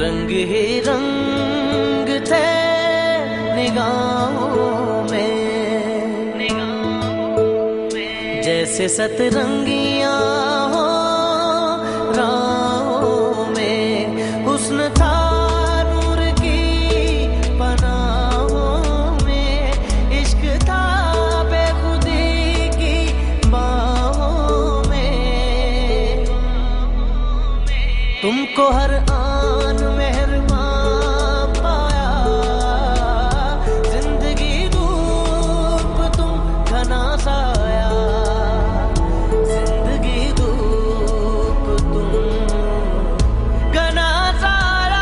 रंग ही रंग थे निगाहों में, जैसे सतरंगियां हो राहों में। हुस्न था नूर की पनाहों में, इश्क था बेखुदी की बाहों में। तुमको हर आन मेहरबान पाया, जिंदगी धूप तुम घना साया, जिंदगी धूप तुम घना साया।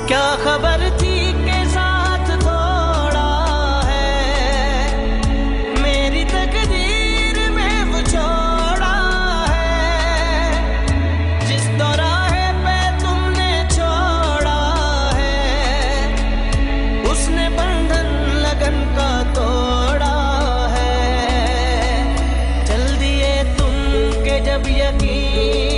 क्या खबर थी के साथ थोड़ा है, मेरी तकदीर में वो छोड़ा है। जिस दौराहे पे तुमने छोड़ा है, उसने बंधन लगन का तोड़ा है। चल दिए तुम के जब यकीन